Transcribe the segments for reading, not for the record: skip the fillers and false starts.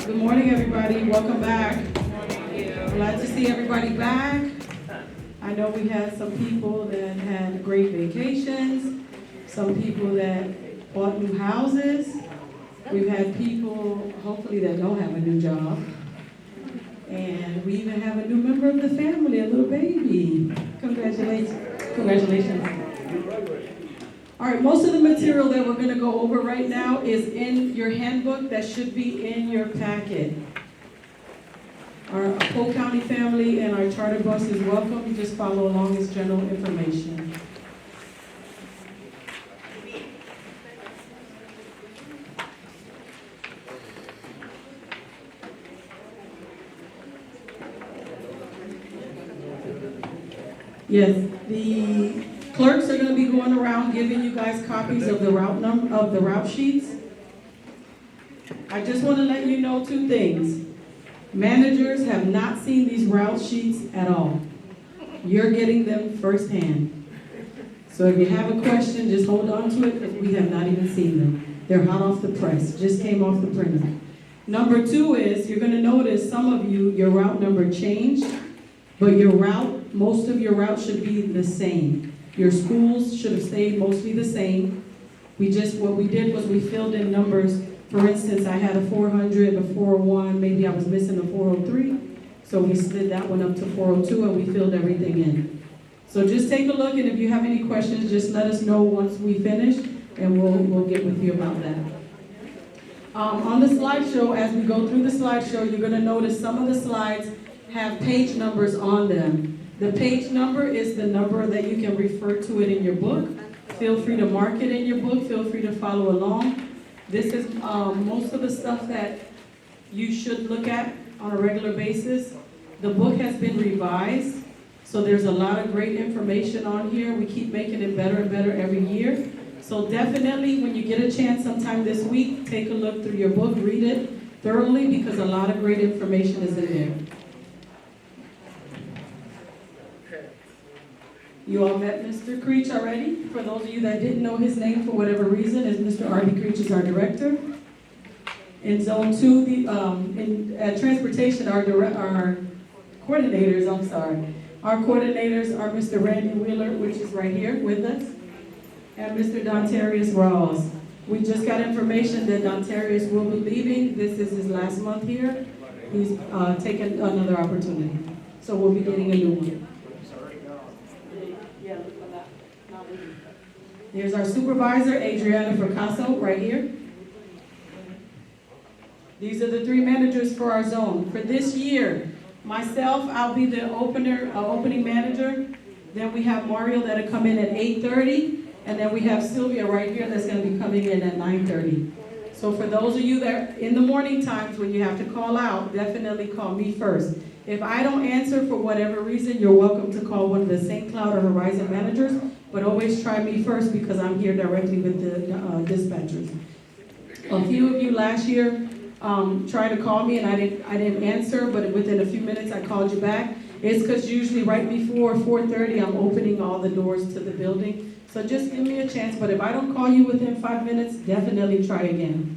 Good morning, everybody. Welcome back. Glad to see everybody back. I know we had some people that had great vacations, some people that bought new houses. We've had people, hopefully, that don't have a new job. And we even have a new member of the family, a little baby. Congratulations. Congratulations. All right, most of the material that we're going to go over right now is in your handbook that should be in your packet. Our Polk County family and our charter bus is welcome. Just follow along as general information. Yes, the clerks are going to be going around giving you guys copies of the route sheets. I just want to let you know two things. Managers have not seen these route sheets at all. You're getting them firsthand. So if you have a question, just hold on to it if we have not even seen them. They're hot off the press, just came off the printer. Number two is, you're going to notice some of you, your route number changed, but most of your routes should be the same. Your schools should have stayed mostly the same. What we did was we filled in numbers. For instance, I had a 400, a 401, maybe I was missing a 403. So we slid that one up to 402 and we filled everything in. So just take a look, and if you have any questions, just let us know once we finish, and we'll get with you about that. On the slideshow, as we go through the slideshow, you're going to notice some of the slides have page numbers on them. The page number is the number that you can refer to it in your book. Feel free to mark it in your book. Feel free to follow along. This is most of the stuff that you should look at on a regular basis. The book has been revised, so there's a lot of great information on here. We keep making it better and better every year. So definitely, when you get a chance sometime this week, take a look through your book, read it thoroughly, because a lot of great information is in there. You all met Mr. Creech already. For those of you that didn't know his name for whatever reason, is Mr. Artie Creech is our director. In Zone 2, at Transportation, our coordinators, Our coordinators are Mr. Randy Wheeler, which is right here with us, and Mr. Dontarius Rawls. We just got information that Dontarius will be leaving. This is his last month here. He's taken another opportunity. So we'll be getting a new one. Here's our supervisor, Adriana Fracasso, right here. These are the three managers for our zone. For this year, myself, I'll be the opening manager. Then we have Mario that'll come in at 8:30. And then we have Sylvia right here that's going to be coming in at 9:30. So for those of you that in the morning times when you have to call out, definitely call me first. If I don't answer for whatever reason, you're welcome to call one of the St. Cloud or Horizon managers, but always try me first because I'm here directly with the dispatchers. A few of you last year tried to call me and I didn't answer, but within a few minutes I called you back. It's because usually right before 4:30 I'm opening all the doors to the building. So just give me a chance, but if I don't call you within 5 minutes, definitely try again.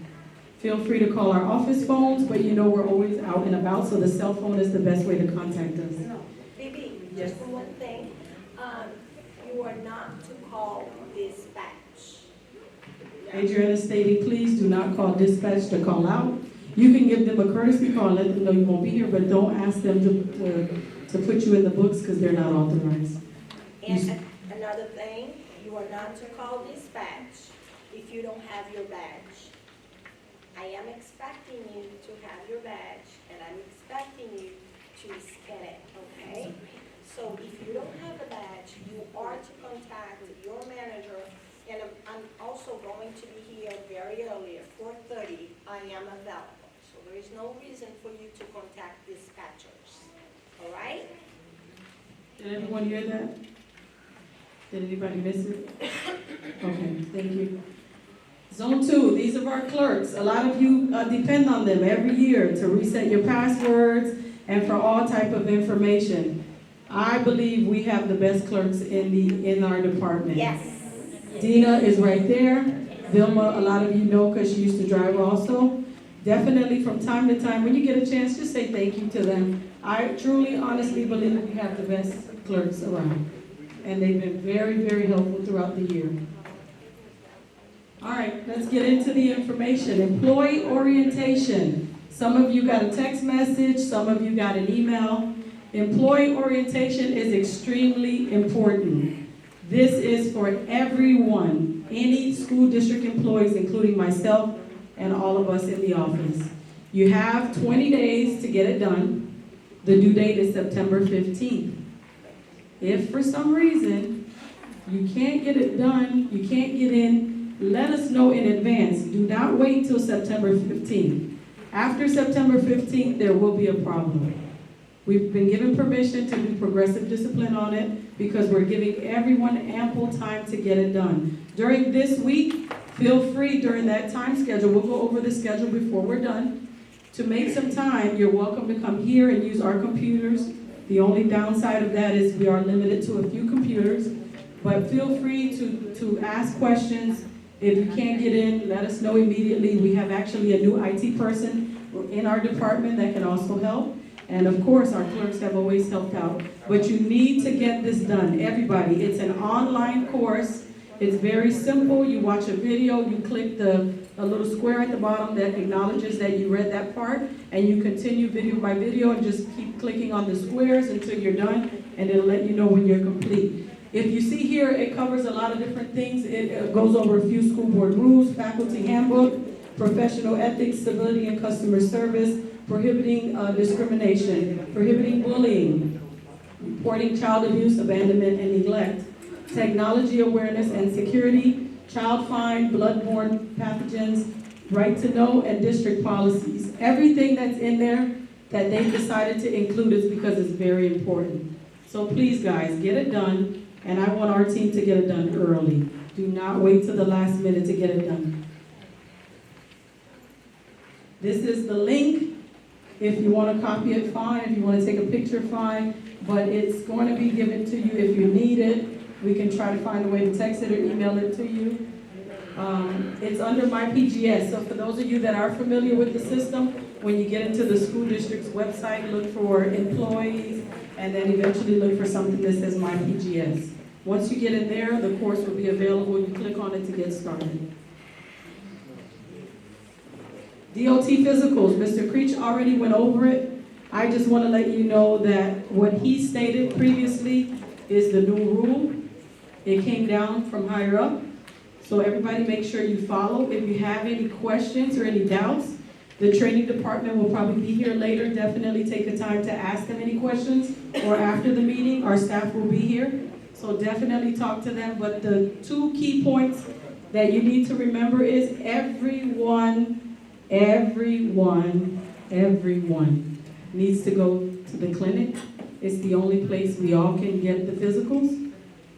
Feel free to call our office phones, but you know we're always out and about, so the cell phone is the best way to contact us. Bibi, Yes. just one thing. You are not to call dispatch. Adriana is stating, please do not call dispatch to call out. You can give them a courtesy call and let them know you won't be here, but don't ask them to put you in the books because they're not authorized. And another thing, you are not to call dispatch if you don't have your badge. I am expecting you to have your badge, and I'm expecting you to scan it, okay? So if you don't have a badge, you are to contact your manager, and I'm also going to be here very early at 4:30. I am available, so there is no reason for you to contact dispatchers, all right? Did everyone hear that? Did anybody miss it? Okay, thank you. Zone 2, these are our clerks. A lot of you depend on them every year to reset your passwords and for all type of information. I believe we have the best clerks in our department. Yes. Dina is right there. Vilma, a lot of you know because she used to drive also. definitely from time to time, when you get a chance, just say thank you to them. I truly, honestly believe we have the best clerks around. And they've been very, very helpful throughout the year. All right, let's get into the information. Employee orientation. Some of you got a text message, some of you got an email. Employee orientation is extremely important. This is for everyone, any school district employees, including myself and all of us in the office. You have 20 days to get it done. The due date is September 15th. If for some reason you can't get it done, you can't get in, let us know in advance. Do not wait till September 15th. After September 15th, there will be a problem. We've been given permission to do progressive discipline on it because we're giving everyone ample time to get it done. During this week, feel free during that time schedule, we'll go over the schedule before we're done, to make some time. You're welcome to come here and use our computers. The only downside of that is we are limited to a few computers, but feel free to ask questions. If you can't get in, let us know immediately. We have actually a new IT person in our department that can also help. And of course, our clerks have always helped out. But you need to get this done, everybody. It's an online course. It's very simple. You watch a video, you click a little square at the bottom that acknowledges that you read that part, and you continue video by video and just keep clicking on the squares until you're done, and it'll let you know when you're complete. If you see here, it covers a lot of different things. It goes over a few school board rules, faculty handbook, professional ethics, civility and customer service, prohibiting discrimination, prohibiting bullying, reporting child abuse, abandonment, and neglect, technology awareness and security, child fine, bloodborne pathogens, right to know, and district policies. Everything that's in there that they've decided to include is because it's very important. So please, guys, get it done, and I want our team to get it done early. Do not wait till the last minute to get it done. This is the link. If you want to copy it, fine. If you want to take a picture, fine. But it's going to be given to you if you need it. We can try to find a way to text it or email it to you. It's under My PGS. So for those of you that are familiar with the system, when you get into the school district's website, look for employees, and then eventually look for something that says My PGS. Once you get in there, the course will be available. You click on it to get started. DOT physicals, Mr. Creech already went over it. I just want to let you know that what he stated previously is the new rule. It came down from higher up. So everybody make sure you follow. If you have any questions or any doubts, the training department will probably be here later. Definitely take the time to ask them any questions, or after the meeting, our staff will be here. So definitely talk to them. But the two key points that you need to remember is everyone needs to go to the clinic. It's the only place we all can get the physicals.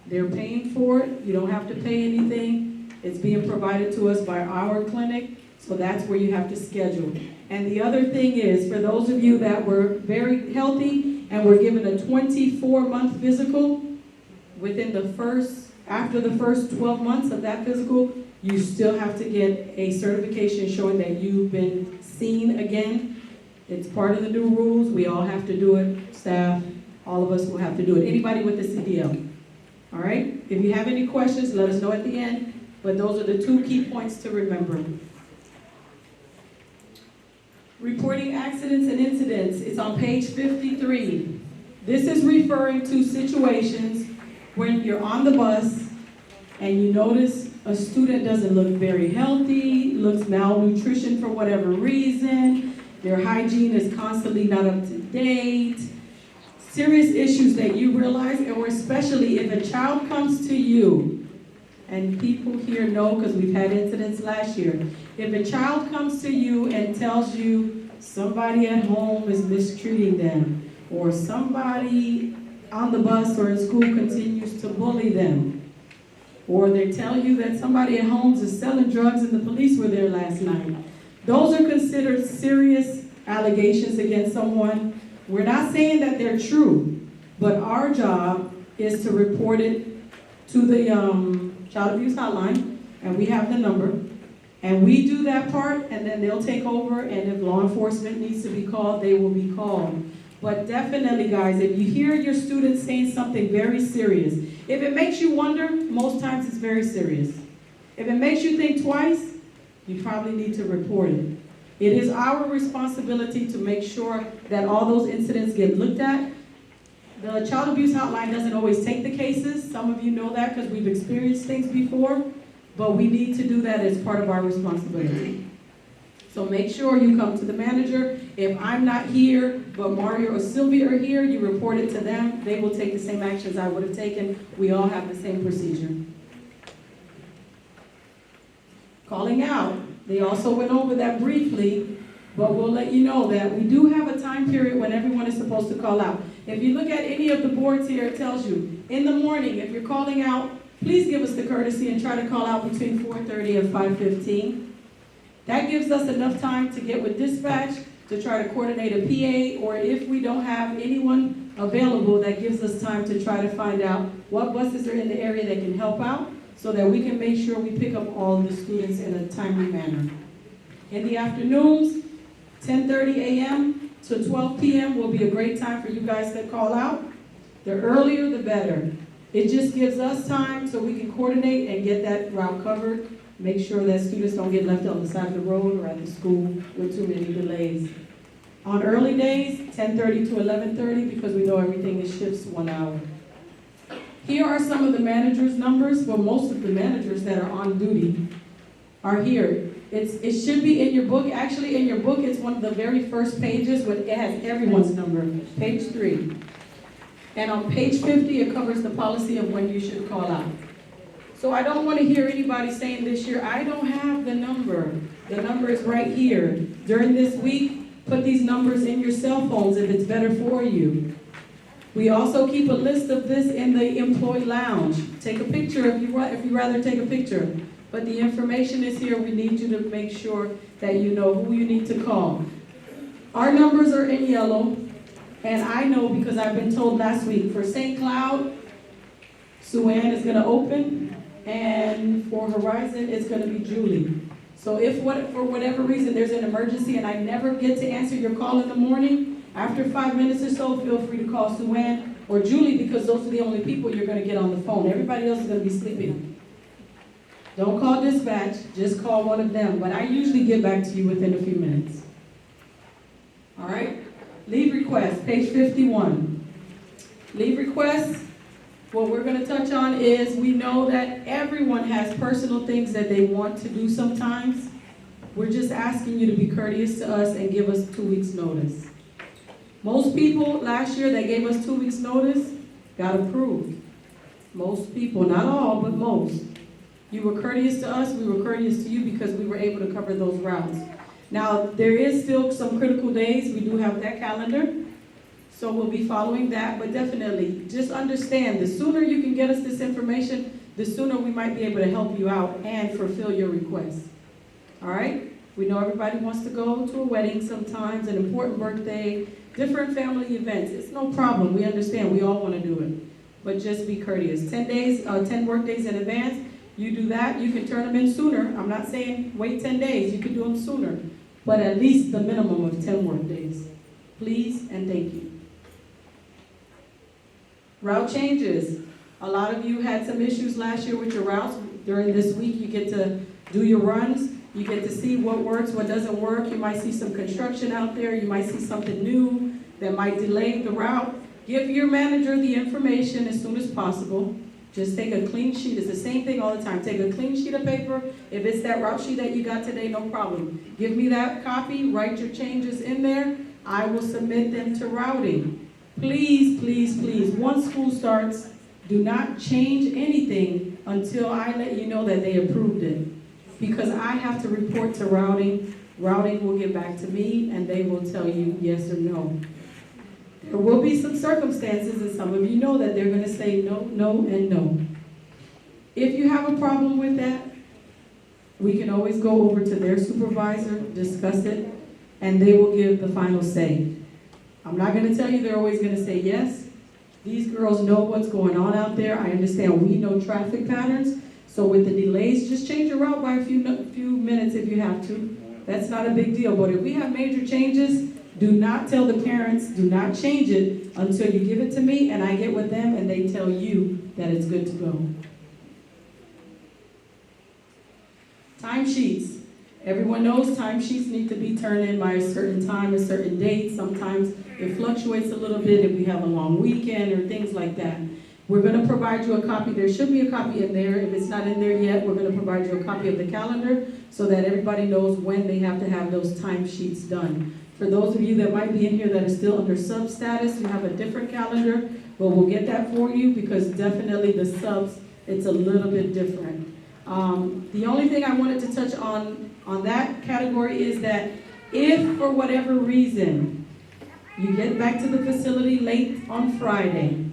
They're paying for it. You don't have to pay anything. It's being provided to us by our clinic, so that's where you have to schedule. And the other thing is, for those of you that were very healthy and were given a 24-month physical, after the first 12 months of that physical, you still have to get a certification showing that you've been seen again. It's part of the new rules. We all have to do it. Staff, all of us will have to do it. Anybody with a CDL. All right? If you have any questions, let us know at the end. But those are the two key points to remember. Reporting accidents and incidents. It's on page 53. This is referring to situations when you're on the bus and you notice a student doesn't look very healthy, looks malnutrition for whatever reason, their hygiene is constantly not up to date, serious issues that you realize, or especially if a child comes to you, and people here know because we've had incidents last year, if a child comes to you and tells you somebody at home is mistreating them, or somebody on the bus or in school continues to bully them, or they tell you that somebody at home is selling drugs and the police were there last night. Those are considered serious allegations against someone. We're not saying that they're true, but our job is to report it to the child abuse hotline, and we have the number. And we do that part, and then they'll take over, and if law enforcement needs to be called, they will be called. But definitely, guys, if you hear your students saying something very serious, if it makes you wonder, most times it's very serious. If it makes you think twice, you probably need to report it. It is our responsibility to make sure that all those incidents get looked at. The Child Abuse Hotline doesn't always take the cases. Some of you know that because we've experienced things before, but we need to do that as part of our responsibility. So make sure you come to the manager. If I'm not here, but Mario or Sylvia are here, you report it to them. They will take the same actions I would have taken. We all have the same procedure. Calling out. They also went over that briefly, but we'll let you know that we do have a time period when everyone is supposed to call out. If you look at any of the boards here, it tells you, in the morning, if you're calling out, please give us the courtesy and try to call out between 4:30 and 5:15. That gives us enough time to get with dispatch, to try to coordinate a PA, or if we don't have anyone available, that gives us time to try to find out what buses are in the area that can help out, so that we can make sure we pick up all the students in a timely manner. In the afternoons, 10:30 a.m. to 12 p.m. will be a great time for you guys to call out. The earlier, the better. It just gives us time so we can coordinate and get that route covered. Make sure that students don't get left on the side of the road or at the school with too many delays. On early days, 10:30 to 11:30, because we know everything is shifts 1 hour. Here are some of the managers' numbers. Well, most of the managers that are on duty are here. It should be in your book. Actually, in your book, it's one of the very first pages, but it has everyone's number, page 3. And on page 50, it covers the policy of when you should call out. So I don't want to hear anybody saying this year, I don't have the number. The number is right here. During this week, put these numbers in your cell phones if it's better for you. We also keep a list of this in the employee lounge. Take a picture if you'd rather take a picture. But the information is here. We need you to make sure that you know who you need to call. Our numbers are in yellow. And I know because I've been told last week, for St. Cloud, Sue Ann is going to open. And for Horizon, it's going to be Julie. So if for whatever reason there's an emergency and I never get to answer your call in the morning, after 5 minutes or so, feel free to call Sue Ann or Julie, because those are the only people you're going to get on the phone. Everybody else is going to be sleeping. Don't call dispatch, just call one of them. But I usually get back to you within a few minutes. All right? Leave requests, page 51. Leave requests, what we're going to touch on is we know that everyone has personal things that they want to do sometimes. We're just asking you to be courteous to us and give us 2 weeks' notice. Most people last year that gave us 2 weeks' notice got approved. Most people, not all, but most. You were courteous to us, we were courteous to you because we were able to cover those routes. Now, there is still some critical days. We do have that calendar, so we'll be following that. But definitely, just understand, the sooner you can get us this information, the sooner we might be able to help you out and fulfill your requests. All right? We know everybody wants to go to a wedding sometimes, an important birthday, different family events. It's no problem. We understand. We all want to do it. But just be courteous. 10 work days in advance. You do that, you can turn them in sooner. I'm not saying wait 10 days. You can do them sooner. But at least the minimum of 10 work days. Please and thank you. Route changes. A lot of you had some issues last year with your routes. During this week, you get to do your runs. You get to see what works, what doesn't work. You might see some construction out there. You might see something new that might delay the route. Give your manager the information as soon as possible. Just take a clean sheet. It's the same thing all the time. Take a clean sheet of paper. If it's that route sheet that you got today, no problem. Give me that copy. Write your changes in there. I will submit them to routing. Please, please, please, once school starts, do not change anything until I let you know that they approved it. Because I have to report to routing. Routing will get back to me, and they will tell you yes or no. There will be some circumstances, and some of you know that they're going to say no, no, and no. If you have a problem with that, we can always go over to their supervisor, discuss it, and they will give the final say. I'm not going to tell you they're always going to say yes. These girls know what's going on out there. I understand we know traffic patterns, So with the delays, just change your route by a few minutes if you have to. That's not a big deal. But if we have major changes, do not tell the parents, do not change it until you give it to me and I get with them and they tell you that it's good to go. Timesheets. Everyone knows timesheets need to be turned in by a certain time, a certain date. Sometimes it fluctuates a little bit if we have a long weekend or things like that. We're going to provide you a copy. There should be a copy in there. If it's not in there yet, we're going to provide you a copy of the calendar so that everybody knows when they have to have those timesheets done. For those of you that might be in here that are still under sub status, you have a different calendar, but we'll get that for you because definitely the subs, it's a little bit different. The only thing I wanted to touch on that category is that if for whatever reason you get back to the facility late on Friday,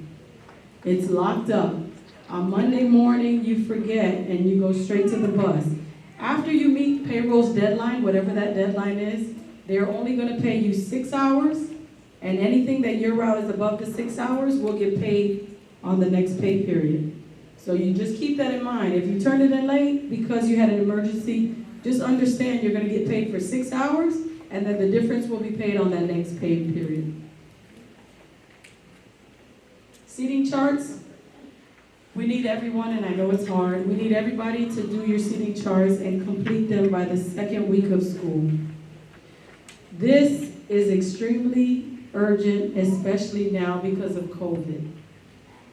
it's locked up. On Monday morning, you forget and you go straight to the bus. After you meet payroll's deadline, whatever that deadline is, they're only going to pay you 6 hours, and anything that your route is above the 6 hours will get paid on the next pay period. So you just keep that in mind. If you turn it in late because you had an emergency, just understand you're going to get paid for 6 hours, and then the difference will be paid on that next pay period. Seating charts, we need everyone, and I know it's hard, we need everybody to do your seating charts and complete them by the second week of school. This is extremely urgent, especially now because of COVID.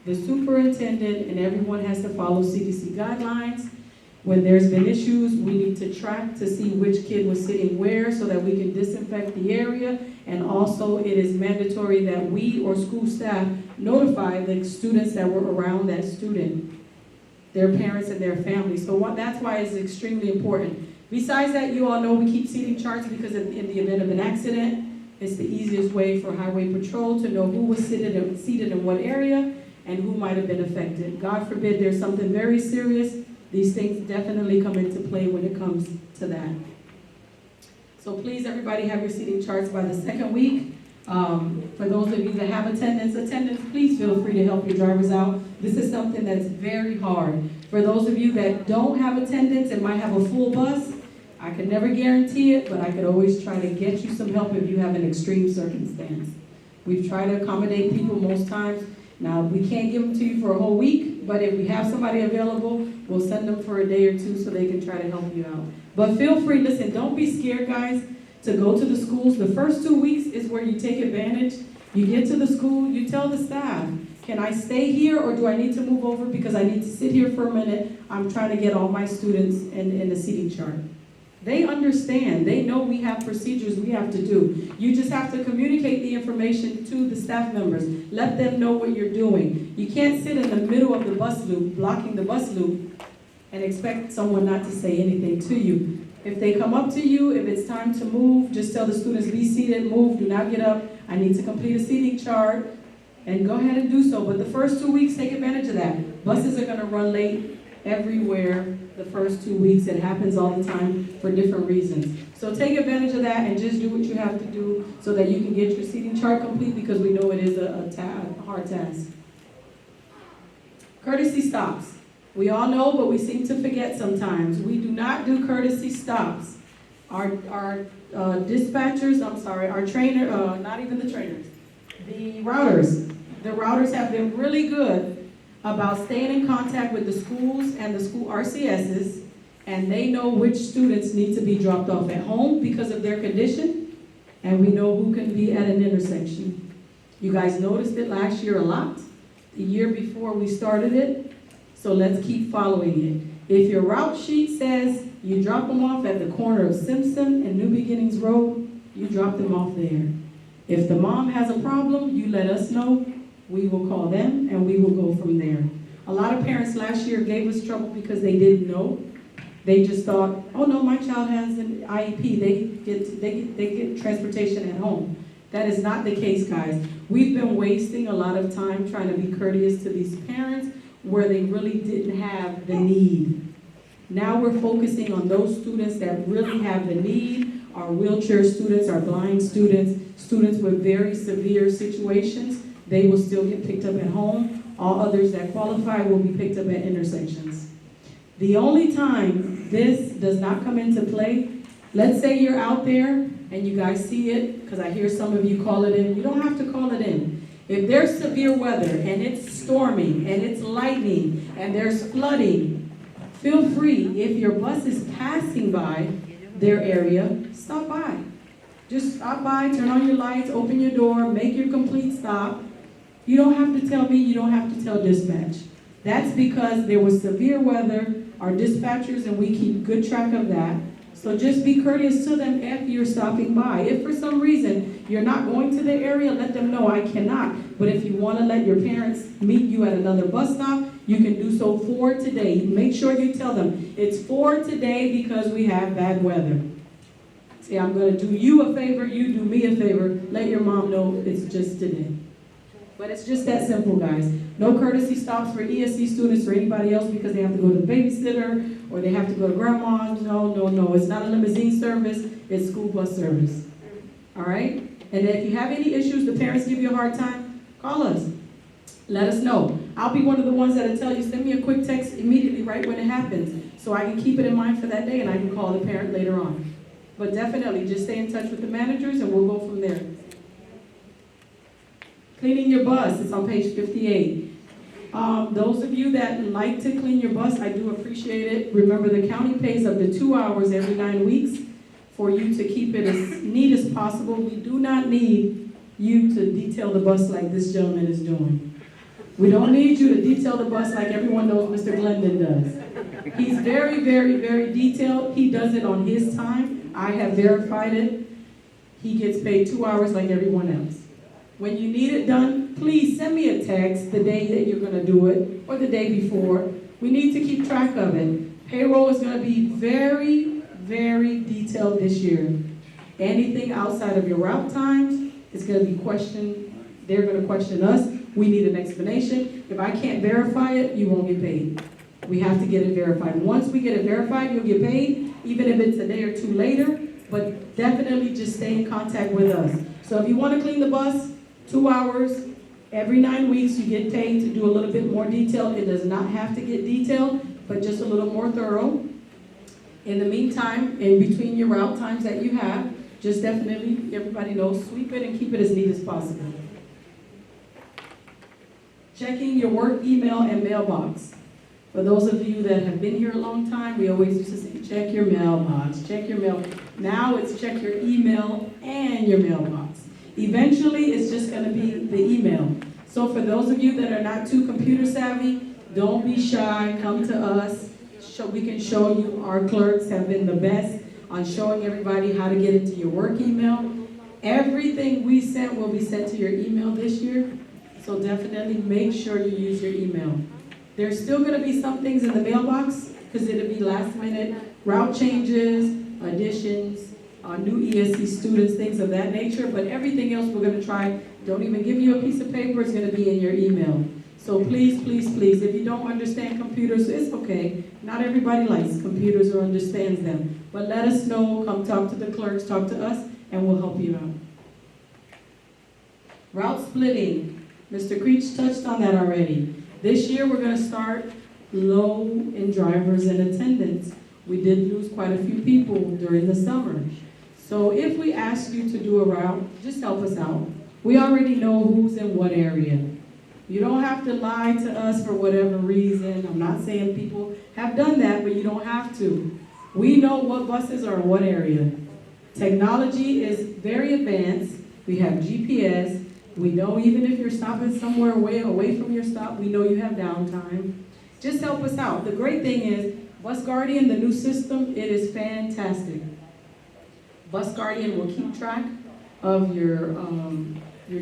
The superintendent and everyone has to follow CDC guidelines. When there's been issues, we need to track to see which kid was sitting where so that we can disinfect the area. And also, it is mandatory that we or school staff notify the students that were around that student, their parents and their families. So that's why it's extremely important. Besides that, you all know we keep seating charts because in the event of an accident, it's the easiest way for Highway Patrol to know who was seated in what area and who might have been affected. God forbid there's something very serious. These things definitely come into play when it comes to that. So please, everybody, have your seating charts by the second week. For those of you that have attendance, please feel free to help your drivers out. This is something that's very hard. For those of you that don't have attendance and might have a full bus, I could never guarantee it, but I could always try to get you some help if you have an extreme circumstance. We've tried to accommodate people most times. Now, we can't give them to you for a whole week, but if we have somebody available, we'll send them for a day or two so they can try to help you out. But feel free, listen, don't be scared, guys, to go to the schools. The first 2 weeks is where you take advantage. You get to the school, you tell the staff, can I stay here or do I need to move over because I need to sit here for a minute? I'm trying to get all my students in the seating chart. They understand. They know we have procedures we have to do. You just have to communicate the information to the staff members. Let them know what you're doing. You can't sit in the middle of the bus loop, blocking the bus loop, and expect someone not to say anything to you. If they come up to you, if it's time to move, just tell the students, be seated, move, do not get up. I need to complete a seating chart, and go ahead and do so. But the first 2 weeks, take advantage of that. Buses are going to run late everywhere the first 2 weeks. It happens all the time for different reasons. So take advantage of that and just do what you have to do so that you can get your seating chart complete because we know it is a hard task. Courtesy stops. We all know, but we seem to forget sometimes. We do not do courtesy stops. Our dispatchers, our trainer, not even the trainers, the routers. The routers have been really good about staying in contact with the schools and the school RCSs, and they know which students need to be dropped off at home because of their condition, and we know who can be at an intersection. You guys noticed it last year a lot, the year before we started it, so let's keep following it. If your route sheet says you drop them off at the corner of Simpson and New Beginnings Road, you drop them off there. If the mom has a problem, you let us know. We will call them and we will go from there. A lot of parents last year gave us trouble because they didn't know. They just thought, oh no, my child has an IEP. They get transportation at home. That is not the case, guys. We've been wasting a lot of time trying to be courteous to these parents where they really didn't have the need. Now we're focusing on those students that really have the need, our wheelchair students, our blind students, students with very severe situations. They will still get picked up at home. All others that qualify will be picked up at intersections. The only time this does not come into play, let's say you're out there and you guys see it, because I hear some of you call it in. You don't have to call it in. If there's severe weather and it's storming and it's lightning and there's flooding, feel free, if your bus is passing by their area, stop by. Just stop by, turn on your lights, open your door, make your complete stop. You don't have to tell me, you don't have to tell dispatch. That's because there was severe weather, our dispatchers, and we keep good track of that. So just be courteous to them if you're stopping by. If for some reason you're not going to the area, let them know I cannot. But if you want to let your parents meet you at another bus stop, you can do so for today. Make sure you tell them it's for today because we have bad weather. Say, I'm going to do you a favor, you do me a favor. Let your mom know it's just today. But it's just that simple, guys. No courtesy stops for ESC students or anybody else because they have to go to the babysitter or they have to go to grandma's. No, no, no. It's not a limousine service. It's school bus service. All right? And if you have any issues, the parents give you a hard time, call us. Let us know. I'll be one of the ones that'll tell you, send me a quick text immediately right when it happens so I can keep it in mind for that day and I can call the parent later on. But definitely, just stay in touch with the managers and we'll go from there. Cleaning your bus, it's on page 58. Those of you that like to clean your bus, I do appreciate it. Remember, the county pays up to 2 hours every 9 weeks for you to keep it as neat as possible. We do not need you to detail the bus like this gentleman is doing. We don't need you to detail the bus like everyone knows Mr. Glendon does. He's very, very, very detailed. He does it on his time. I have verified it. He gets paid 2 hours like everyone else. When you need it done, please send me a text the day that you're going to do it or the day before. We need to keep track of it. Payroll is going to be very, very detailed this year. Anything outside of your route times is going to be questioned. They're going to question us. We need an explanation. If I can't verify it, you won't get paid. We have to get it verified. Once we get it verified, you'll get paid, even if it's a day or two later. But definitely just stay in contact with us. So if you want to clean the bus, 2 hours, every 9 weeks you get paid to do a little bit more detail. It does not have to get detailed, but just a little more thorough. In the meantime, in between your route times that you have, just definitely, everybody knows, sweep it and keep it as neat as possible. Checking your work email and mailbox. For those of you that have been here a long time, we always used to say, check your mailbox, check your mail. Now it's check your email and your mailbox. Eventually, it's just going to be the email. So for those of you that are not too computer savvy, don't be shy. Come to us. We can show you. Our clerks have been the best on showing everybody how to get into your work email. Everything we sent will be sent to your email this year. So definitely make sure you use your email. There's still going to be some things in the mailbox because it'll be last minute route changes, additions, new ESC students, things of that nature, but everything else we're going to try. Don't even give you a piece of paper, it's going to be in your email. So please, please, please, if you don't understand computers, it's okay. Not everybody likes computers or understands them. But let us know, come talk to the clerks, talk to us, and we'll help you out. Route splitting. Mr. Creech touched on that already. This year we're going to start low in drivers and attendants. We did lose quite a few people during the summer. So if we ask you to do a route, just help us out. We already know who's in what area. You don't have to lie to us for whatever reason. I'm not saying people have done that, but you don't have to. We know what buses are in what area. Technology is very advanced. We have GPS. We know even if you're stopping somewhere way away from your stop, we know you have downtime. Just help us out. The great thing is, Bus Guardian, the new system, it is fantastic. Bus Guardian will keep track of your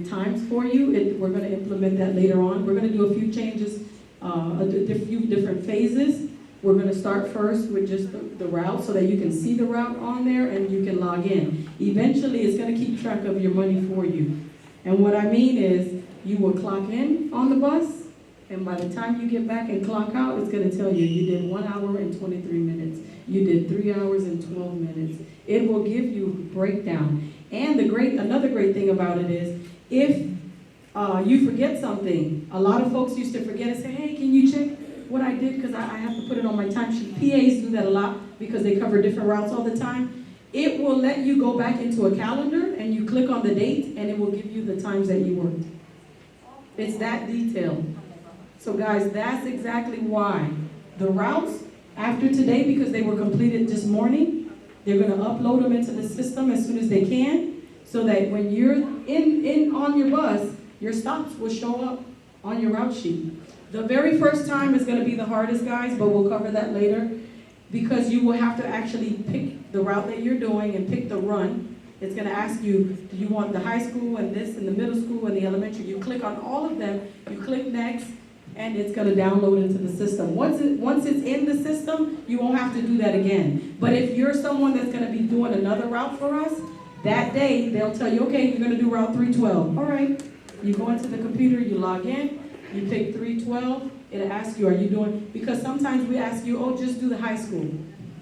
times for you. We're going to implement that later on. We're going to do a few changes, a few different phases. We're going to start first with just the route so that you can see the route on there and you can log in. Eventually, it's going to keep track of your money for you. And what I mean is, you will clock in on the bus, and by the time you get back and clock out, it's going to tell you, you did 1 hour and 23 minutes. You did 3 hours and 12 minutes. It will give you breakdown. And another great thing about it is, if you forget something, a lot of folks used to forget and say, hey, can you check what I did, because I have to put it on my timesheet. PAs do that a lot because they cover different routes all the time. It will let you go back into a calendar and you click on the date and it will give you the times that you worked. It's that detailed. So guys, that's exactly why the routes after today, because they were completed this morning, they're going to upload them into the system as soon as they can, so that when you're in on your bus, your stops will show up on your route sheet. The very first time is going to be the hardest, guys, but we'll cover that later, because you will have to actually pick the route that you're doing and pick the run. It's going to ask you, do you want the high school and this and the middle school and the elementary? You click on all of them, you click next, and it's going to download into the system. Once it's in the system, you won't have to do that again. But if you're someone that's going to be doing another route for us, that day they'll tell you, okay, you're going to do Route 312. All right. You go into the computer, you log in, you pick 312, it'll ask you, are you doing, because sometimes we ask you, oh, just do the high school.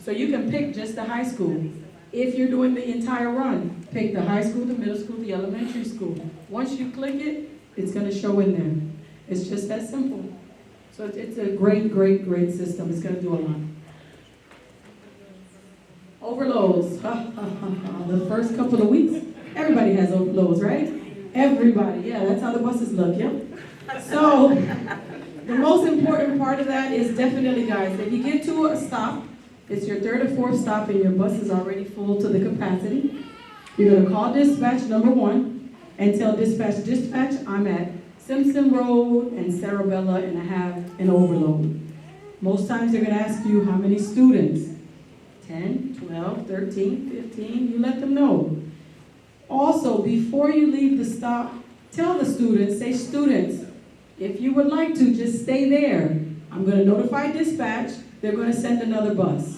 So you can pick just the high school. If you're doing the entire run, pick the high school, the middle school, the elementary school. Once you click it, it's going to show in there. It's just that simple. So it's a great, great, great system. It's going to do a lot. Overloads. The first couple of weeks, everybody has overloads, right? Everybody. Yeah, that's how the buses look, yeah? So the most important part of that is definitely, guys, if you get to a stop, it's your third or fourth stop and your bus is already full to the capacity, you're going to call dispatch number 1 and tell dispatch, I'm at Simpson Road and Sarabella and I have an overload. Most times they're going to ask you how many students. 10, 12, 13, 15, you let them know. Also, before you leave the stop, tell the students, say, students, if you would like to, just stay there. I'm going to notify dispatch. They're going to send another bus.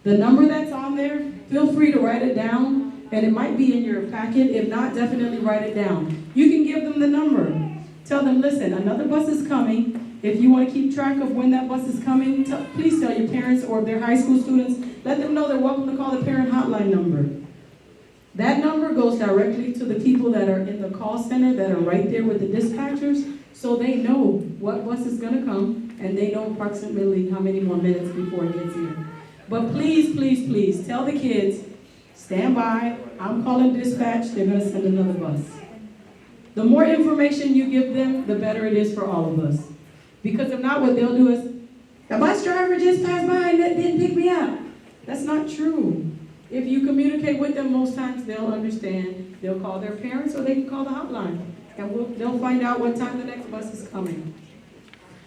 The number that's on there, feel free to write it down, and it might be in your packet. If not, definitely write it down. You can give them the number. Tell them, listen, another bus is coming. If you want to keep track of when that bus is coming, please tell your parents, or if they're high school students, let them know they're welcome to call the parent hotline number. That number goes directly to the people that are in the call center that are right there with the dispatchers, so they know what bus is going to come, and they know approximately how many more minutes before it gets here. But please, please, please, tell the kids, stand by, I'm calling dispatch, they're going to send another bus. The more information you give them, the better it is for all of us. Because if not, what they'll do is, the bus driver just passed by and didn't pick me up. That's not true. If you communicate with them, most times they'll understand. They'll call their parents or they can call the hotline. And they'll find out what time the next bus is coming.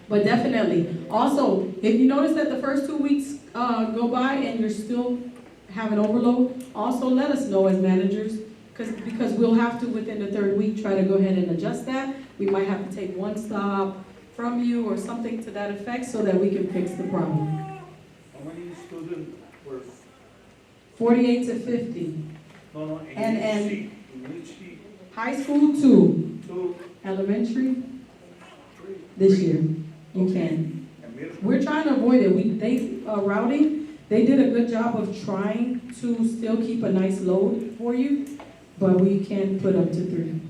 But definitely. Also, if you notice that the first 2 weeks go by and you're still having overload, also let us know as managers. Because we'll have to, within the third week, try to go ahead and adjust that. We might have to take one stop from you or something to that effect so that we can fix the problem. How many students were? 48 to 50. No, And in which sheet? high school, 2. 2, Elementary, 3. this year. You Okay. can. And middle? We're trying to avoid it. Routing, they did a good job of trying to still keep a nice load for you, but we can put up to 3.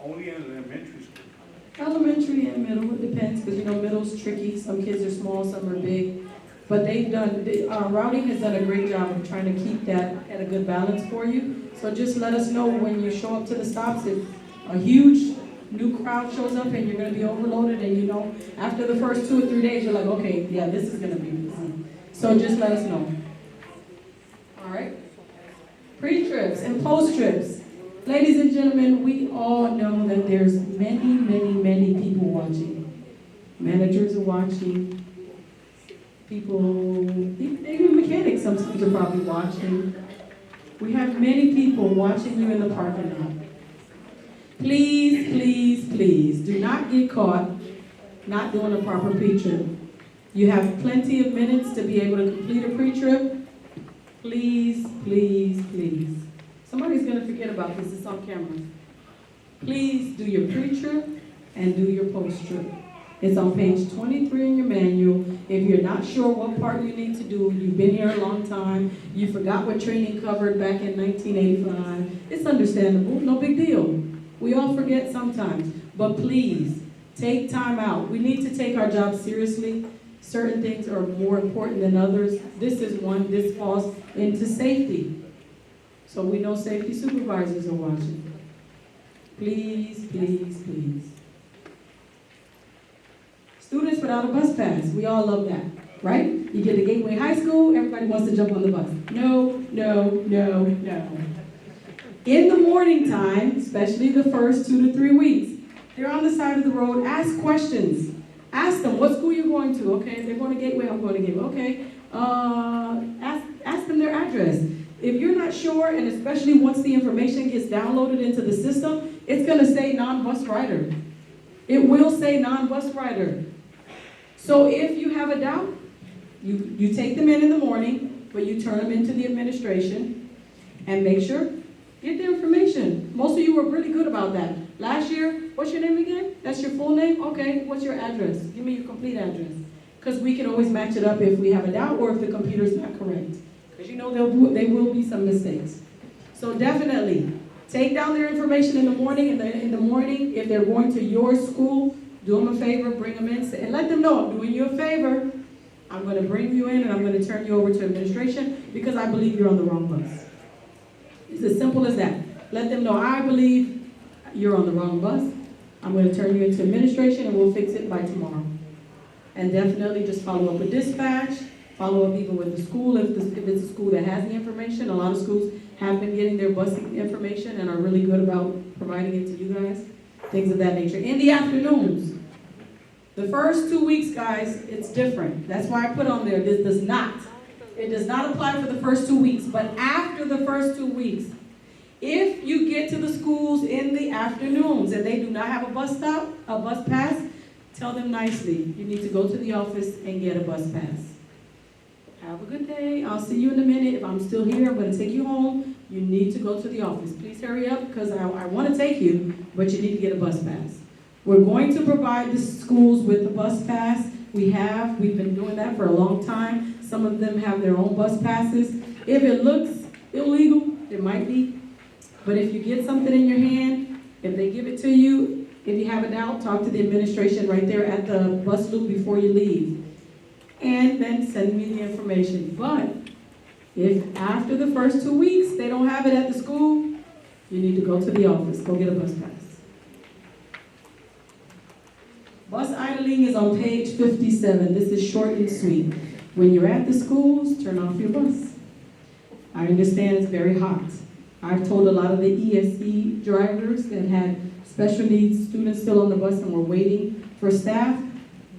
Only in elementary school. Elementary and middle, it depends, because middle's tricky. Some kids are small, some are big. But routing has done a great job of trying to keep that at a good balance for you. So just let us know when you show up to the stops. If a huge new crowd shows up and you're going to be overloaded, and after the first 2 or 3 days, you're like, okay, yeah, this is going to be busy. So just let us know. All right? Pre-trips and post-trips. Ladies and gentlemen, we all know that there's many, many, many people watching. Managers are watching. People, even mechanics sometimes are probably watching. We have many people watching you in the parking lot. Please, please, please, do not get caught not doing a proper pre-trip. You have plenty of minutes to be able to complete a pre-trip. Please, please, please. Somebody's going to forget about this. It's on camera. Please do your pre-trip and do your post-trip. It's on page 23 in your manual. If you're not sure what part you need to do, you've been here a long time, you forgot what training covered back in 1985, it's understandable. No big deal. We all forget sometimes. But please, Take time out. We need to take our job seriously. Certain things are more important than others. This is one, this falls into safety. So we know safety supervisors are watching. Please, please, please. Students without a bus pass, we all love that, right? You get to Gateway High School, everybody wants to jump on the bus. No, no, no, no. In the morning time, especially the first 2 to 3 weeks, they're on the side of the road, ask questions. Ask them, what school you're going to? Okay, if they're going to Gateway, I'm going to Gateway. Okay, ask them their address. If you're not sure, and especially once the information gets downloaded into the system, it's going to say non-bus rider. It will say non-bus rider. So if you have a doubt, you take them in the morning, but you turn them into the administration and make sure, get the information. Most of you were really good about that. Last year, what's your name again? That's your full name? Okay, what's your address? Give me your complete address. Because we can always match it up if we have a doubt or if the computer's not correct. Because you know there will be some mistakes. So definitely, take down their information in the morning. In the morning, if they're going to your school, do them a favor, bring them in, and let them know, I'm doing you a favor. I'm going to bring you in and I'm going to turn you over to administration because I believe you're on the wrong bus. It's as simple as that. Let them know, I believe you're on the wrong bus. I'm going to turn you into administration and we'll fix it by tomorrow. And definitely just follow up with dispatch, follow up even with the school if it's a school that has the information. A lot of schools have been getting their busing information and are really good about providing it to you guys. Things of that nature. In the afternoons, the first 2 weeks, guys, it's different. That's why I put on there, it does not apply for the first 2 weeks, but after the first 2 weeks, if you get to the schools in the afternoons and they do not have a bus pass, tell them nicely, you need to go to the office and get a bus pass. Have a good day. I'll see you in a minute. If I'm still here, I'm going to take you home. You need to go to the office. Please hurry up because I want to take you, but you need to get a bus pass. We're going to provide the schools with the bus pass. We've been doing that for a long time. Some of them have their own bus passes. If it looks illegal, it might be. But if you get something in your hand, if they give it to you, if you have a doubt, talk to the administration right there at the bus loop before you leave. And then send me the information. But if after the first 2 weeks they don't have it at the school, you need to go to the office. Go get a bus pass. Bus idling is on page 57. This is short and sweet. When you're at the schools, turn off your bus. I understand it's very hot. I've told a lot of the ESE drivers that had special needs students still on the bus and were waiting for staff,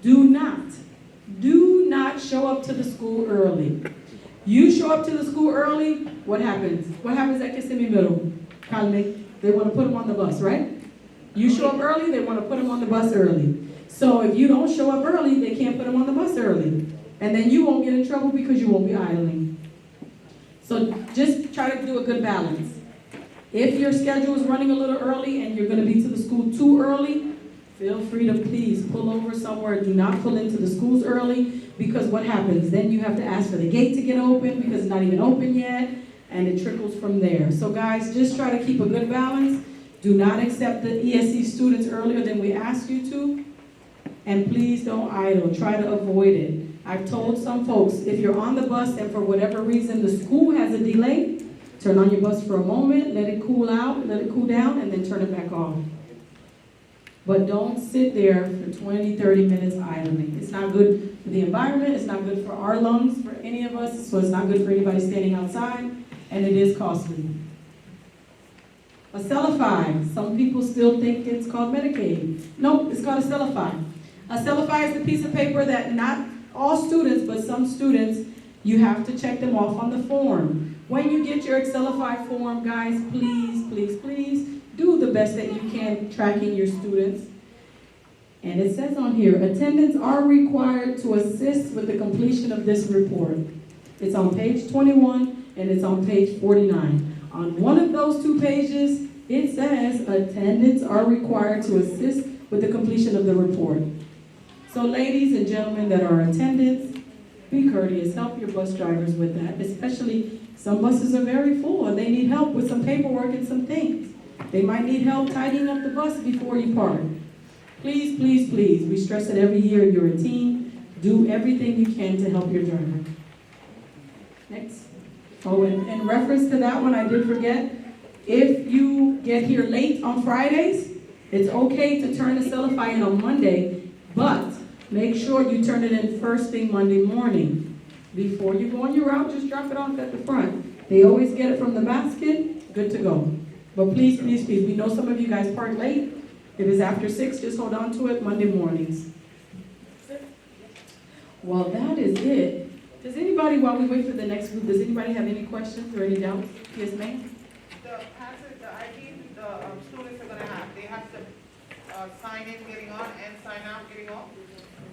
do not show up to the school early. You show up to the school early, what happens? What happens at Kissimmee Middle? They want to put them on the bus, right? You show up early, they want to put them on the bus early. So if you don't show up early, they can't put them on the bus early. And then you won't get in trouble because you won't be idling. So just try to do a good balance. If your schedule is running a little early and you're going to be to the school too early, feel free to please pull over somewhere. Do not pull into the schools early because what happens? Then you have to ask for the gate to get open because it's not even open yet and it trickles from there. So guys, just try to keep a good balance. Do not accept the ESE students earlier than we asked you to. And please don't idle. Try to avoid it. I've told some folks, if you're on the bus and for whatever reason the school has a delay, turn on your bus for a moment, let it cool out, let it cool down, and then turn it back off. But don't sit there for 20, 30 minutes idling. It's not good for the environment, it's not good for our lungs, for any of us, so it's not good for anybody standing outside, and it is costly. A Celify. Some people still think it's called Medicaid. Nope, it's called a Celify. A Celify is the piece of paper that not all students, but some students, you have to check them off on the form. When you get your Excelify form, guys, please, please, please, do the best that you can tracking your students. And it says on here, attendants are required to assist with the completion of this report. It's on page 21 and it's on page 49. On one of those 2 pages, it says attendants are required to assist with the completion of the report. So ladies and gentlemen that are attendants, be courteous, help your bus drivers with that, especially some buses are very full and they need help with some paperwork and some things. They might need help tidying up the bus before you park. Please, please, please, we stress it every year, you're a team. Do everything you can to help your driver. Next. Oh, and in reference to that one, I did forget, if you get here late on Fridays, it's okay to turn the Cellify in on Monday, but make sure you turn it in first thing Monday morning. Before you go on your route, just drop it off at the front. They always get it from the basket, good to go. But please, please, please, we know some of you guys park late. If it's after 6, just hold on to it Monday mornings. Well, that is it. Does anybody, while we wait for the next group, does anybody have any questions or any doubts? Yes, ma'am? The passage, the ID, the students are gonna have, they have to sign in getting on and sign out getting off?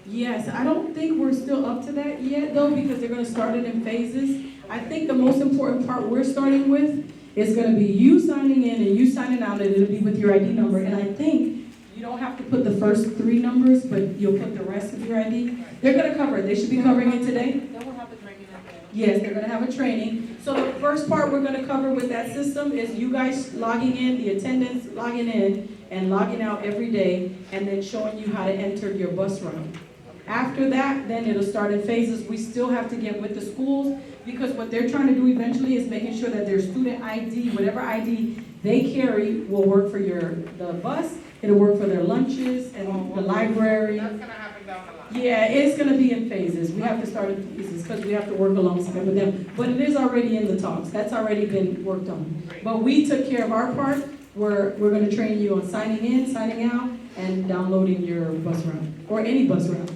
Yes, I don't think we're still up to that yet, though, because they're going to start it in phases. I think the most important part we're starting with is going to be you signing in and you signing out, and it'll be with your ID number. And I think you don't have to put the first 3 numbers, but you'll put the rest of your ID. They're going to cover it. They should be covering it today. They will have the training at the end. Yes, they're going to have a training. So the first part we're going to cover with that system is you guys logging in, the attendants logging in and logging out every day, and then showing you how to enter your bus route. After that, then it'll start in phases. We still have to get with the schools, because what they're trying to do eventually is making sure that their student ID, whatever ID they carry, will work for the bus. It'll work for their lunches and the library. That's gonna happen down the line. Yeah, it's going to be in phases. We have to start in phases because we have to work alongside with them. But it is already in the talks. That's already been worked on. But we took care of our part. We're going to train you on signing in, signing out, and downloading your bus route, or any bus route.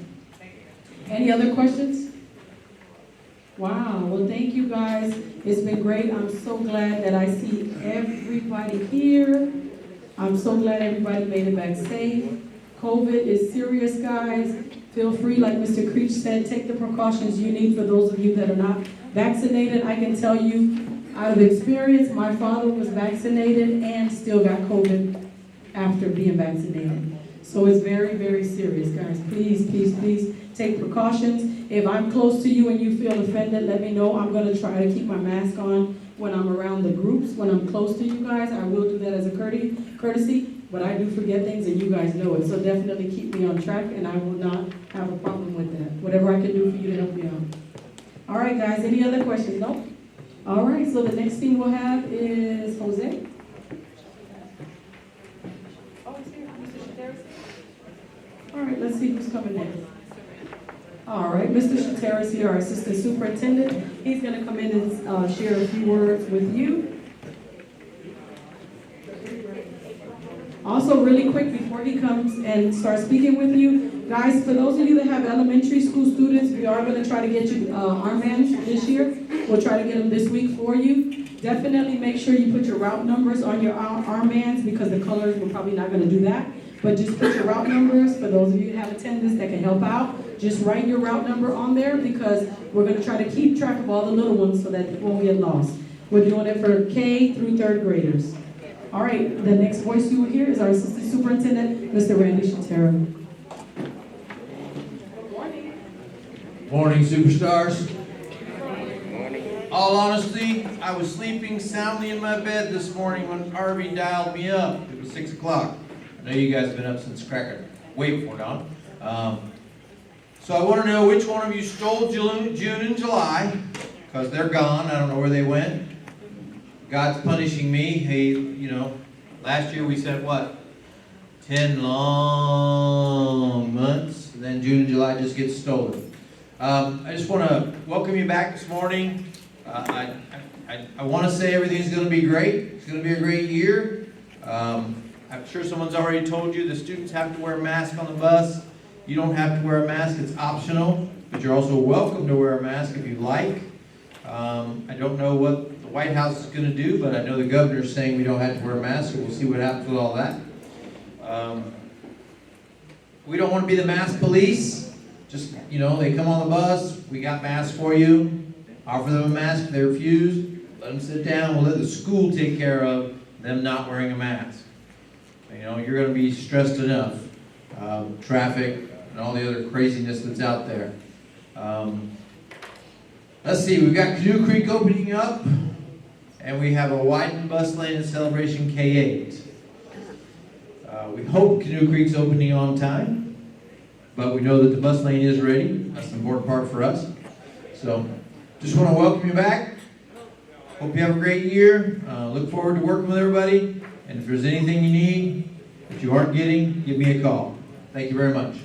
Any other questions? Wow, well, thank you guys. It's been great. I'm so glad that I see everybody here. I'm so glad everybody made it back safe. COVID is serious, guys. Feel free, like Mr. Creech said, take the precautions you need for those of you that are not vaccinated. I can tell you, out of experience, my father was vaccinated and still got COVID after being vaccinated. So it's very, very serious, guys. Please, please, please take precautions. If I'm close to you and you feel offended, let me know. I'm going to try to keep my mask on when I'm around the groups. When I'm close to you guys, I will do that as a courtesy. But I do forget things, and you guys know it. So definitely keep me on track, and I will not have a problem with that. Whatever I can do for you to help me out. All right, guys. Any other questions? No? All right. So the next thing we'll have is Jose. Oh, he's here. Mr. Shateris. All right. Let's see who's coming next. All right. Mr. Shateris here, our assistant superintendent. He's going to come in and share a few words with you. Also, really quick, before he comes and starts speaking with you, guys, for those of you that have elementary school students, we are going to try to get you armbands this year. We'll try to get them this week for you. Definitely make sure you put your route numbers on your armbands, because the colors, we're probably not going to do that. But just put your route numbers. For those of you that have attendants that can help out, just write your route number on there, because we're going to try to keep track of all the little ones so that it won't get lost. We're doing it for K through 3rd graders. All right, the next voice you will hear is our assistant superintendent, Mr. Randy Shatera. Good morning. Morning, superstars. All honesty, I was sleeping soundly in my bed this morning when Arby dialed me up. It was 6 o'clock. I know you guys have been up since crack way before dawn. So I want to know which one of you stole June and July, because they're gone. I don't know where they went. God's punishing me. Hey, you know, last year we said what? 10 long months, and then June and July just get stolen. I just want to welcome you back this morning. I want to say everything's going to be great. It's going to be a great year. I'm sure someone's already told you the students have to wear a mask on the bus. You don't have to wear a mask. It's optional, but you're also welcome to wear a mask if you like. I don't know what the White House is going to do, but I know the governor's saying we don't have to wear a mask, so we'll see what happens with all that. We don't want to be the mask police. Just, you know, they come on the bus, we got masks for you, offer them a mask, if they refuse, let them sit down, we'll let the school take care of them not wearing a mask. You know, you're going to be stressed enough. Traffic and all the other craziness that's out there. Let's see, we've got Canoe Creek opening up, and we have a widened bus lane at Celebration K-8. We hope Canoe Creek's opening on time, but we know that the bus lane is ready. That's the important part for us. So, just want to welcome you back. Hope you have a great year. Look forward to working with everybody. And if there's anything you need that you aren't getting, give me a call. Thank you very much.